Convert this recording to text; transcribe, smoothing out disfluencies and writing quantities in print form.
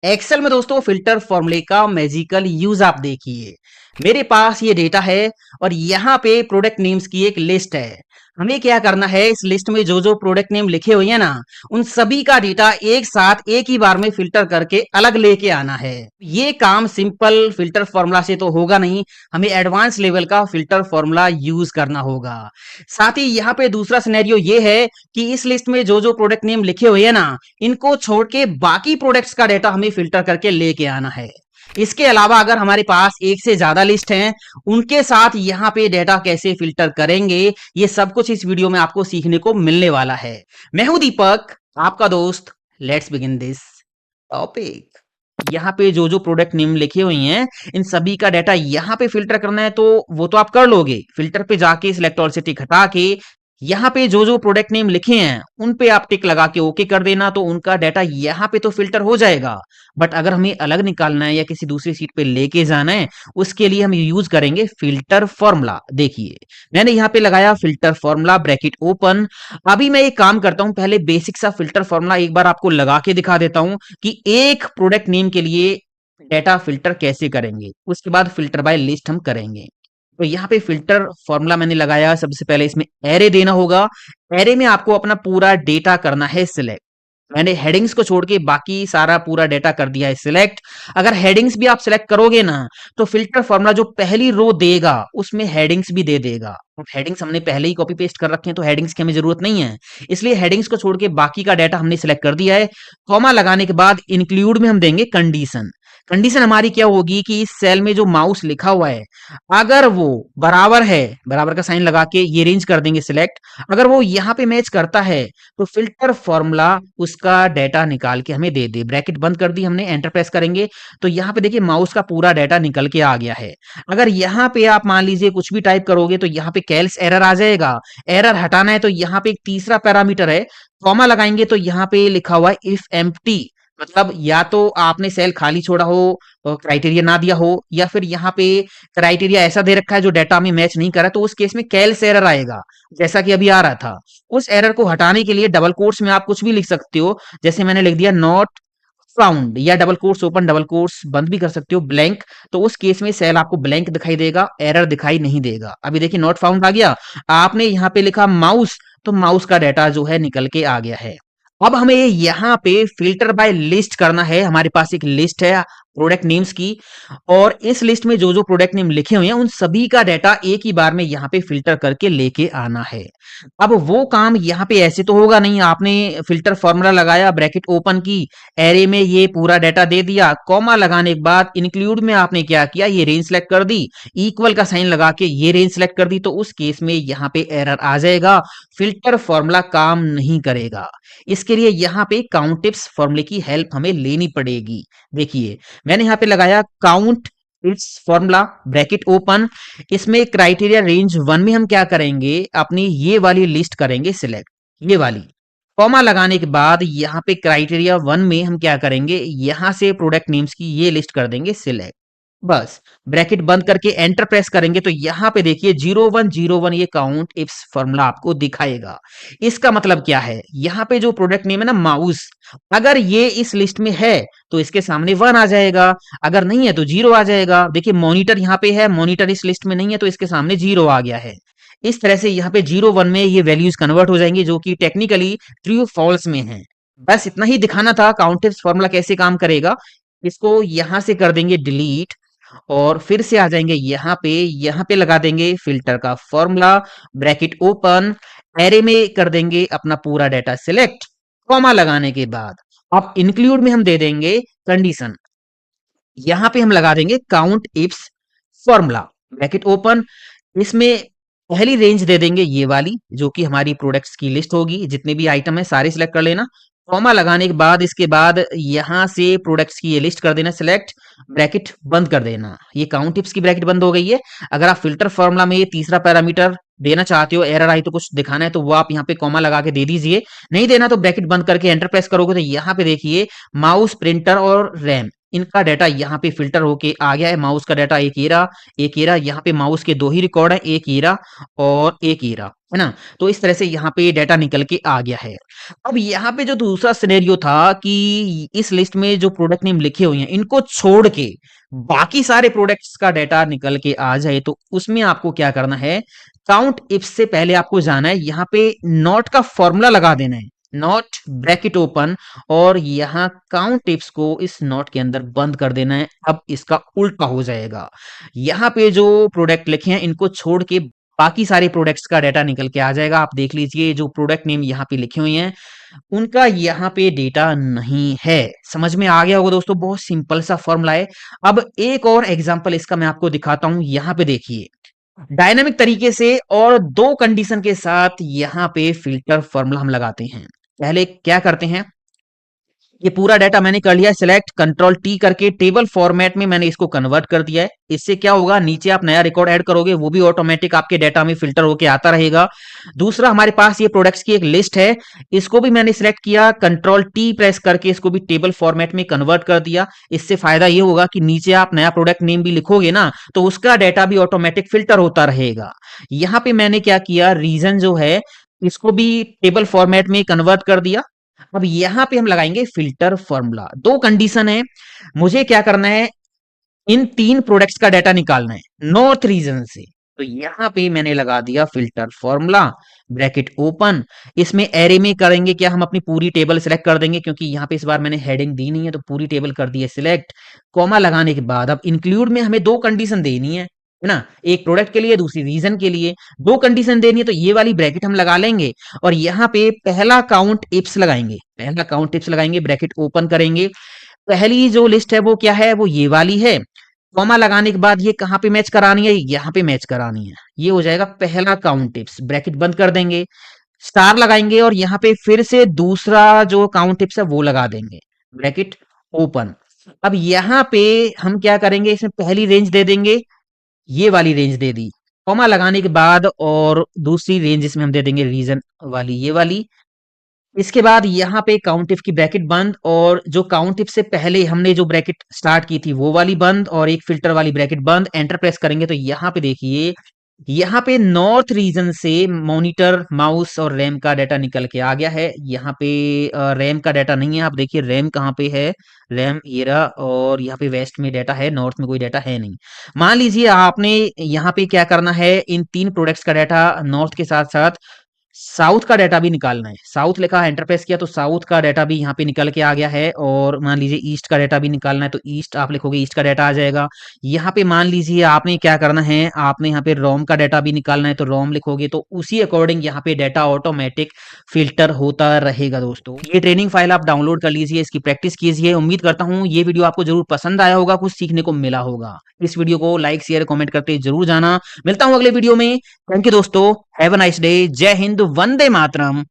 Excel में दोस्तों filter फॉर्मूले का मैजिकल यूज आप देखिए। मेरे पास ये डेटा है और यहाँ पे प्रोडक्ट नेम्स की एक लिस्ट है। हमें क्या करना है, इस लिस्ट में जो जो प्रोडक्ट नेम लिखे हुए हैं ना, उन सभी का डेटा एक साथ एक ही बार में फिल्टर करके अलग लेके आना है। ये काम सिंपल फिल्टर फॉर्मूला से तो होगा नहीं, हमें एडवांस लेवल का फिल्टर फॉर्मूला यूज करना होगा। साथ ही यहाँ पे दूसरा सिनेरियो ये है कि इस लिस्ट में जो जो प्रोडक्ट नेम लिखे हुए हैं ना, इनको छोड़ के बाकी प्रोडक्ट्स का डेटा हमें फिल्टर करके लेके आना है। इसके अलावा अगर हमारे पास एक से ज्यादा लिस्ट हैं, उनके साथ यहाँ पे डेटा कैसे फिल्टर करेंगे, ये सब कुछ इस वीडियो में आपको सीखने को मिलने वाला है। मैं हूं दीपक, आपका दोस्त। Let's begin this topic. यहाँ पे जो जो प्रोडक्ट नेम लिखे हुए हैं, इन सभी का डाटा यहाँ पे फिल्टर करना है, तो वो तो आप कर लोगे। फिल्टर पे जाके सिलेक्ट ऑल से टिक हटा के यहाँ पे जो जो प्रोडक्ट नेम लिखे हैं उन पे आप टिक लगा के ओके कर देना, तो उनका डाटा यहाँ पे तो फिल्टर हो जाएगा। बट अगर हमें अलग निकालना है या किसी दूसरी सीट पे लेके जाना है, उसके लिए हम यूज करेंगे फिल्टर फॉर्मूला। देखिए, मैंने यहाँ पे लगाया फिल्टर फॉर्मूला, ब्रैकेट ओपन। अभी मैं एक काम करता हूँ, पहले बेसिक सा फिल्टर फॉर्मूला एक बार आपको लगा के दिखा देता हूँ कि एक प्रोडक्ट नेम के लिए डेटा फिल्टर कैसे करेंगे। उसके बाद फिल्टर बाय लिस्ट हम करेंगे। तो यहाँ पे फिल्टर फॉर्मूला मैंने लगाया। सबसे पहले इसमें एरे देना होगा। एरे में आपको अपना पूरा डेटा करना है सिलेक्ट। मैंने हेडिंग्स को छोड़ के बाकी सारा पूरा डेटा कर दिया है सिलेक्ट। अगर हेडिंग्स भी आप सिलेक्ट करोगे ना, तो फिल्टर फॉर्मूला जो पहली रो देगा उसमें हेडिंग्स भी दे देगा। अब हेडिंग्स हमने पहले ही कॉपी पेस्ट कर रखे हैं, तो हेडिंग्स की हमें जरूरत नहीं है। इसलिए हेडिंग्स को छोड़ के बाकी का डेटा हमने सिलेक्ट कर दिया है। कॉमा लगाने के बाद इंक्लूड में हम देंगे कंडीशन। कंडीशन हमारी क्या होगी कि इस सेल में जो माउस लिखा हुआ है, अगर वो बराबर है, बराबर का साइन लगा के ये रेंज कर देंगे सिलेक्ट। अगर वो यहाँ पे मैच करता है, तो फिल्टर फॉर्मूला उसका डेटा निकाल के हमें दे दे। ब्रैकेट बंद कर दी हमने, एंटर प्रेस करेंगे तो यहाँ पे देखिए माउस का पूरा डेटा निकल के आ गया है। अगर यहाँ पे आप मान लीजिए कुछ भी टाइप करोगे, तो यहाँ पे कैल्स एरर आ जाएगा। एरर हटाना है तो यहाँ पे एक तीसरा पैरामीटर है, कॉमा लगाएंगे तो यहाँ पे लिखा हुआ है इफ एम्प्टी। मतलब या तो आपने सेल खाली छोड़ा हो, क्राइटेरिया ना दिया हो, या फिर यहाँ पे क्राइटेरिया ऐसा दे रखा है जो डेटा में मैच नहीं कर रहा, तो उस केस में कैल्स एरर आएगा, जैसा कि अभी आ रहा था। उस एरर को हटाने के लिए डबल कोट्स में आप कुछ भी लिख सकते हो। जैसे मैंने लिख दिया नॉट फाउंड, या double quotes open double quotes बंद भी कर सकते हो, ब्लैंक। तो उस केस में सेल आपको ब्लैंक दिखाई देगा, एरर दिखाई नहीं देगा। अभी देखिए नॉट फाउंड आ गया। आपने यहाँ पे लिखा माउस, तो माउस का डेटा जो है निकल के आ गया है। अब हमें यहाँ पे फिल्टर बाय लिस्ट करना है। हमारे पास एक लिस्ट है प्रोडक्ट नेम्स की, और इस लिस्ट में जो जो प्रोडक्ट नेम लिखे हुए हैं उन सभी का डाटा एक ही बार में यहाँ पे फिल्टर करके लेके आना है। अब वो काम यहाँ पे ऐसे तो होगा नहीं। आपने फिल्टर फॉर्मूला लगाया, ब्रैकेट ओपन की, एरे में ये पूरा डाटा दे दिया, कॉमा लगाने के बाद इंक्लूड में आपने क्या किया, ये रेंज सेलेक्ट कर दी, इक्वल का साइन लगा के ये रेंज सेलेक्ट कर दी, तो उस केस में यहाँ पे एरर आ जाएगा, फिल्टर फॉर्मूला काम नहीं करेगा। इसके लिए यहाँ पे काउंट टिप्स फॉर्मूले की हेल्प हमें लेनी पड़ेगी। देखिए, मैंने यहाँ पे लगाया count it's formula, bracket open. इसमें क्राइटेरिया रेंज 1 में हम क्या करेंगे, अपनी ये वाली लिस्ट करेंगे सिलेक्ट, ये वाली। कॉमा लगाने के बाद यहाँ पे क्राइटेरिया 1 में हम क्या करेंगे, यहाँ से प्रोडक्ट नेम्स की ये लिस्ट कर देंगे सिलेक्ट। बस ब्रैकेट बंद करके एंटर प्रेस करेंगे तो यहाँ पे देखिए 0101 ये काउंट इफ्स फॉर्मूला आपको दिखाएगा। इसका मतलब क्या है, यहाँ पे जो प्रोडक्ट नेम है ना माउस, अगर ये इस लिस्ट में है तो इसके सामने 1 आ जाएगा, अगर नहीं है तो 0 आ जाएगा। देखिए मॉनिटर यहाँ पे है, मॉनिटर इस लिस्ट में नहीं है तो इसके सामने 0 आ गया है। इस तरह से यहाँ पे 01 में ये वैल्यूज कन्वर्ट हो जाएंगे, जो कि टेक्निकली ट्रू फॉल्स में है। बस इतना ही दिखाना था काउंट इफ्स फॉर्मूला कैसे काम करेगा। इसको यहाँ से कर देंगे डिलीट, और फिर से आ जाएंगे यहाँ पे लगा देंगे फिल्टर का फॉर्मूला, ब्रैकेट ओपन, एरे में कर देंगे अपना पूरा डाटा सिलेक्ट। कॉमा लगाने के बाद अब इंक्लूड में हम दे देंगे कंडीशन। यहाँ पे हम लगा देंगे count ifs formula, bracket open. इसमें पहली रेंज दे देंगे ये वाली, जो कि हमारी प्रोडक्ट्स की लिस्ट होगी। जितने भी आइटम है सारे सिलेक्ट कर लेना। कॉमा लगाने के बाद इसके बाद यहाँ से प्रोडक्ट्स की ये लिस्ट कर देना सिलेक्ट, ब्रैकेट बंद कर देना। ये काउंट टिप्स की ब्रैकेट बंद हो गई है। अगर आप फिल्टर फॉर्मूला में ये तीसरा पैरामीटर देना चाहते हो, एरर आई तो कुछ दिखाना है, तो वो आप यहाँ पे कॉमा लगा के दे दीजिए। नहीं देना तो ब्रैकेट बंद करके एंटर प्रेस करोगे तो यहाँ पे देखिए माउस, प्रिंटर और रैम इनका डाटा यहाँ पे फिल्टर होके आ गया है। माउस का डाटा एक ये रहा, यहाँ पे माउस के 2 ही रिकॉर्ड हैं, एक ये रहा और एक ये रहा, है ना? तो इस तरह से यहाँ पे डाटा निकल के आ गया है। अब यहाँ पे जो दूसरा सिनेरियो था कि इस लिस्ट में जो प्रोडक्ट नेम लिखे हुए हैं, इनको छोड़ के बाकी सारे प्रोडक्ट्स का डाटा निकल के आ जाए, तो उसमें आपको क्या करना है, काउंट इफ से पहले आपको जाना है, यहाँ पे नॉट का फॉर्मूला लगा देना है, नॉट ब्रैकेट ओपन, और यहाँ काउंट टिप्स को इस नॉट के अंदर बंद कर देना है। अब इसका उल्टा हो जाएगा, यहाँ पे जो प्रोडक्ट लिखे हैं इनको छोड़ के बाकी सारे प्रोडक्ट्स का डाटा निकल के आ जाएगा। आप देख लीजिए जो प्रोडक्ट नेम यहाँ पे लिखे हुए हैं उनका यहाँ पे डेटा नहीं है। समझ में आ गया होगा दोस्तों, बहुत सिंपल सा फॉर्मूला है। अब एक और एग्जांपल इसका मैं आपको दिखाता हूं। यहाँ पे देखिए डायनामिक तरीके से और दो कंडीशन के साथ यहाँ पे फिल्टर फॉर्मूला हम लगाते हैं। पहले क्या करते हैं, ये पूरा डाटा मैंने कर लिया है सिलेक्ट, कंट्रोल टी करके टेबल फॉर्मेट में मैंने इसको कन्वर्ट कर दिया है। इससे क्या होगा, नीचे आप नया रिकॉर्ड ऐड करोगे वो भी ऑटोमेटिक आपके डाटा में फिल्टर होके आता रहेगा। दूसरा, हमारे पास ये प्रोडक्ट्स की एक लिस्ट है, इसको भी मैंने सिलेक्ट किया, कंट्रोल टी प्रेस करके इसको भी टेबल फॉर्मेट में कन्वर्ट कर दिया। इससे फायदा ये होगा कि नीचे आप नया प्रोडक्ट नेम भी लिखोगे ना, तो उसका डाटा भी ऑटोमेटिक फिल्टर होता रहेगा। यहाँ पे मैंने क्या किया, रीजन जो है इसको भी टेबल फॉर्मेट में कन्वर्ट कर दिया। अब यहां पे हम लगाएंगे फिल्टर फॉर्मूला। दो कंडीशन है, मुझे क्या करना है, इन तीन प्रोडक्ट्स का डाटा निकालना है नॉर्थ रीजन से। तो यहां पे मैंने लगा दिया फिल्टर फॉर्मूला, ब्रैकेट ओपन। इसमें एरे में करेंगे क्या, हम अपनी पूरी टेबल सिलेक्ट कर देंगे, क्योंकि यहाँ पे इस बार मैंने हेडिंग दी नहीं है तो पूरी टेबल कर दी है सिलेक्ट। कॉमा लगाने के बाद अब इंक्लूड में हमें दो कंडीशन देनी है ना, एक प्रोडक्ट के लिए दूसरी रीजन के लिए, दो कंडीशन देनी है, तो ये वाली ब्रैकेट हम लगा लेंगे और यहाँ पे पहला काउंट इप्स लगाएंगे, पहला काउंट इप्स लगाएंगे, ब्रैकेट ओपन करेंगे। पहली जो लिस्ट है वो क्या है, वो ये वाली है। कॉमा लगाने के बाद ये कहाँ पे मैच करानी है, यहाँ पे मैच करानी है। ये हो जाएगा पहला काउंट टिप्स, ब्रैकेट बंद कर देंगे, स्टार लगाएंगे और यहाँ पे फिर से दूसरा जो काउंट टिप्स है वो लगा देंगे, ब्रैकेट ओपन। अब यहाँ पे हम क्या करेंगे, इसमें पहली रेंज दे देंगे, ये वाली रेंज दे दी, कॉमा लगाने के बाद, और दूसरी रेंज इसमें हम दे देंगे रीजन वाली, ये वाली। इसके बाद यहाँ पे काउंट इफ की ब्रैकेट बंद, और जो काउंट इफ से पहले हमने जो ब्रैकेट स्टार्ट की थी वो वाली बंद, और एक फिल्टर वाली ब्रैकेट बंद। एंटर प्रेस करेंगे तो यहाँ पे देखिए, यहाँ पे नॉर्थ रीजन से मॉनिटर, माउस और रैम का डाटा निकल के आ गया है। यहाँ पे रैम का डाटा नहीं है, आप देखिए रैम कहाँ पे है, रैम ये रहा, और यहाँ पे वेस्ट में डाटा है, नॉर्थ में कोई डाटा है नहीं। मान लीजिए आपने यहाँ पे क्या करना है, इन तीन प्रोडक्ट्स का डाटा नॉर्थ के साथ साथ साउथ का डाटा भी निकालना है। साउथ लिखा है, एंटर प्रेस किया तो साउथ का डाटा भी यहाँ पे निकल के आ गया है। और मान लीजिए ईस्ट का डाटा भी निकालना है, तो ईस्ट आप लिखोगे, ईस्ट का डाटा आ जाएगा। यहाँ पे मान लीजिए आपने क्या करना है, आपने यहाँ पे रोम का डाटा भी निकालना है, तो रोम लिखोगे तो उसी अकॉर्डिंग यहाँ पे डाटा ऑटोमेटिक फिल्टर होता रहेगा। दोस्तों, ये ट्रेनिंग फाइल आप डाउनलोड कर लीजिए, इसकी प्रैक्टिस कीजिए। उम्मीद करता हूँ ये वीडियो आपको जरूर पसंद आया होगा, कुछ सीखने को मिला होगा। इस वीडियो को लाइक शेयर कमेंट करते जरूर जाना। मिलता हूँ अगले वीडियो में। थैंक यू दोस्तों, हैव अ नाइस डे। जय हिंद, वंदे मातरम।